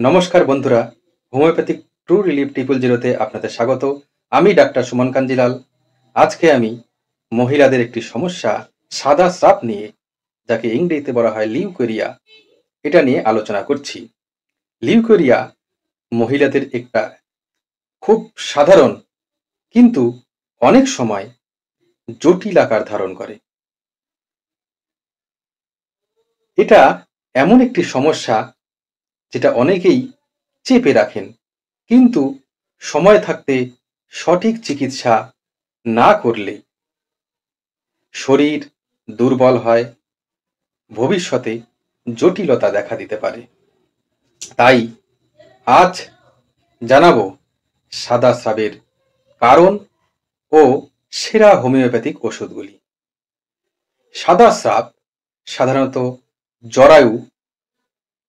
নমস্কার বন্ধুরা, homeopathic true relief 000-তে আপনাদের স্বাগত। আমি ডাক্তার সুমন কাঞ্জিলাল। আজকে আমি মহিলাদের একটি সমস্যা সাদা স্রাব নিয়ে, যাকে ইংরেজিতে বলা হয় লিউকেরিয়া, এটা নিয়ে আলোচনা করছি। লিউকেরিয়া মহিলাদের একটা খুব সাধারণ কিন্তু অনেক সময় জটিল আকার ধারণ করে। এটা এমন একটি সমস্যা যেটা অনেকেই চেপে রাখেন, কিন্তু সময় থাকতে সঠিক চিকিৎসা না করলে শরীর দুর্বল হয়, ভবিষ্যতে জটিলতা দেখা দিতে পারে। তাই আজ জানাবো সাদা স্রাবের কারণ ও সেরা হোমিওপ্যাথিক ওষুধগুলি। সাদা স্রাব সাধারণত জরায়ু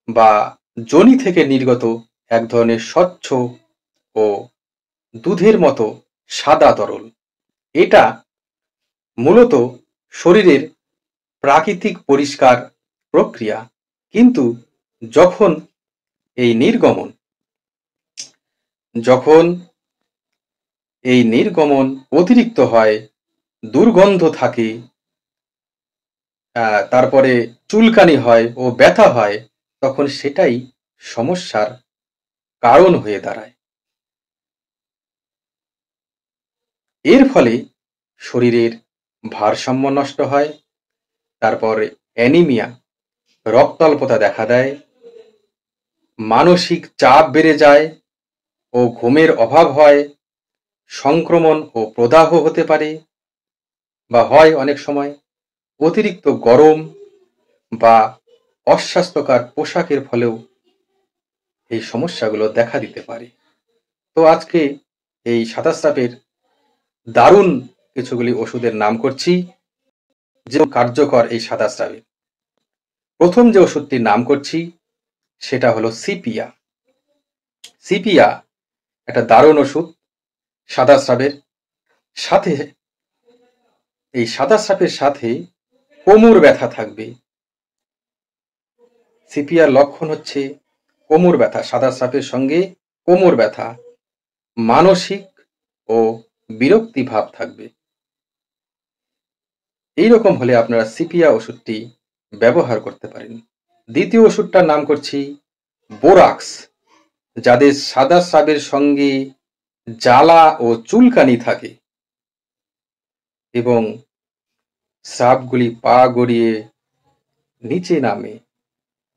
বা যোনি থেকে নির্গত এক ধরনের স্বচ্ছ ও দুধের মতো সাদা তরল। এটা মূলত শরীরের প্রাকৃতিক পরিষ্কার প্রক্রিয়া, কিন্তু যখন এই নির্গমন অতিরিক্ত হয়, দুর্গন্ধ থাকে, তারপরে চুলকানি হয় ও ব্যথা হয়, তখন সেটাই সমস্যার কারণ হয়ে দাঁড়ায়। এর ফলে শরীরের ভারসাম্য নষ্ট হয়, তারপরে অ্যানিমিয়া, রক্তাল্পতা দেখা দেয়, মানসিক চাপ বেড়ে যায় ও ঘুমের অভাব হয়, সংক্রমণ ও প্রদাহ হতে পারে বা হয় অনেক সময়, অতিরিক্ত গরম বা অস্বাস্থ্যকর পোশাকের ফলেও এই সমস্যাগুলো দেখা দিতে পারে। তো আজকে এই সাদা স্রাবের দারুণ কিছুগুলি ওষুধের নাম করছি, যে কার্যকর এই সাদা স্রাবে। প্রথম যে ওষুধটির নাম করছি সেটা হলো সিপিয়া। সিপিয়া একটা দারুণ ওষুধ সাদা স্রাবের সাথে। এই সাদা স্রাবের সাথে কোমর ব্যথা থাকবে। সিপিয়ার লক্ষণ হচ্ছে কোমর ব্যথা, সাদা স্রাবের সঙ্গে কোমর ব্যথা, মানসিক ও বিরক্তি ভাব থাকবে। এইরকম হলে আপনারা সিপিয়া ওষুধটি ব্যবহার করতে পারেন। দ্বিতীয় ওষুধটার নাম করছি বোরাক্স। যাদের সাদা স্রাবের সঙ্গে জ্বালা ও চুলকানি থাকে এবং স্রাবগুলি পা গড়িয়ে নিচে নামে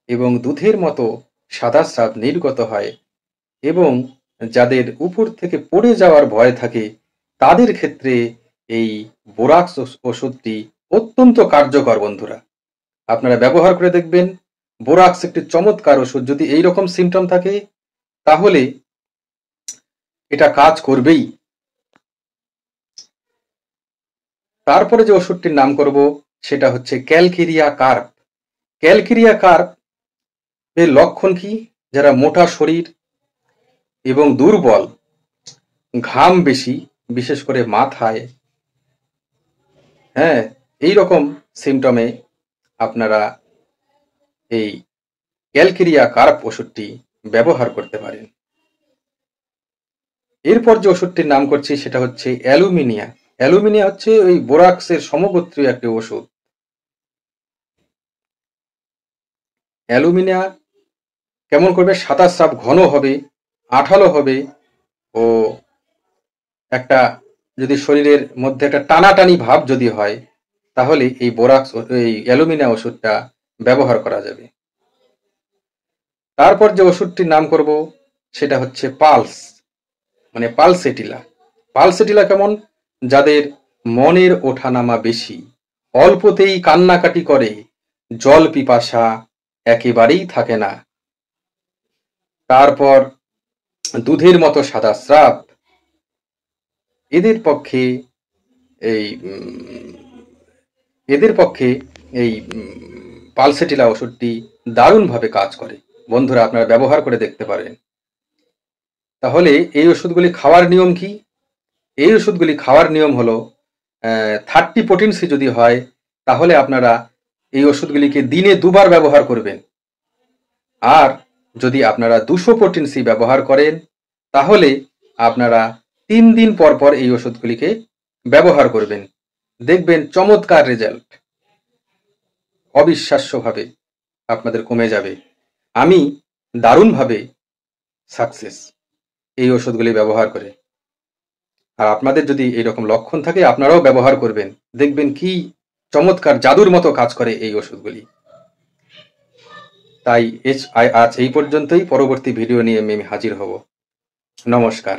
এবং দুধের মতো সাদা স্রাব নির্গত হয়, এবং যাদের উপর থেকে পড়ে যাওয়ার ভয় থাকে, তাদের ক্ষেত্রে এই বোরাক্স ওষুধটি অত্যন্ত কার্যকর। বন্ধুরা, আপনারা ব্যবহার করে দেখবেন। বোরাক্স একটি চমৎকার ওষুধ। যদি এইরকম সিমটম থাকে তাহলে এটা কাজ করবেই। তারপরে যে ওষুধটির নাম করব সেটা হচ্ছে ক্যালকেরিয়া কার্প। ক্যালকেরিয়া কার্প এর লক্ষণ কি? যারা মোটা শরীর এবং দুর্বল, ঘাম বেশি, বিশেষ করে মাথায়, এইরকম সিমটমে আপনারা এই ক্যালকেরিয়া কার্প ওষুধটি ব্যবহার করতে পারেন। এরপর যে ওষুধটির নাম করছি সেটা হচ্ছে অ্যালুমিনিয়া। অ্যালুমিনিয়া হচ্ছে ওই বোরাক্সের সমগোত্রীয় একটি ওষুধ। অ্যালুমিনিয়া কেমন করবে? সাদা স্রাব ঘন হবে, আঠালো হবে ও একটা যদি শরীরের মধ্যে একটা টানাটানি ভাব যদি হয়, তাহলে এই বোরাক্স, এই অ্যালুমিনিয়া ওষুধটা ব্যবহার করা যাবে। তারপর যে ওষুধটির নাম করব সেটা হচ্ছে পালস, মানে পালসেটিলা। পালসেটিলা কেমন? যাদের মনের ওঠানামা বেশি, অল্পতেই কান্নাকাটি করে, জল পিপাসা একেবারেই থাকে না, তারপর দুধের মতো সাদা স্রাব, এদের পক্ষে এই পালসেটিলা ওষুধটি দারুণভাবে কাজ করে। বন্ধুরা, আপনারা ব্যবহার করে দেখতে পারেন। তাহলে এই ওষুধগুলি খাওয়ার নিয়ম কি? এই ওষুধগুলি খাওয়ার নিয়ম হলো 30 পোটেন্সি যদি হয়, তাহলে আপনারা এই ওষুধগুলিকে দিনে 2 বার ব্যবহার করবেন। আর যদি আপনারা 200 প্রোটিন সি ব্যবহার করেন তাহলে আপনারা 3 দিন পর পর এই ওষুধগুলিকে ব্যবহার করবেন, দেখবেন চমৎকার রেজাল্ট, অবিশ্বাস্যভাবে আপনাদের কমে যাবে। আমি দারুণভাবে সাকসেস এই ওষুধগুলি ব্যবহার করে। আর আপনাদের যদি এইরকম লক্ষণ থাকে আপনারাও ব্যবহার করবেন, দেখবেন কি চমৎকার জাদুর মতো কাজ করে এই ওষুধগুলি। তাই আজ এই পর্যন্তই, পরবর্তী ভিডিও নিয়ে আমি হাজির হব। নমস্কার।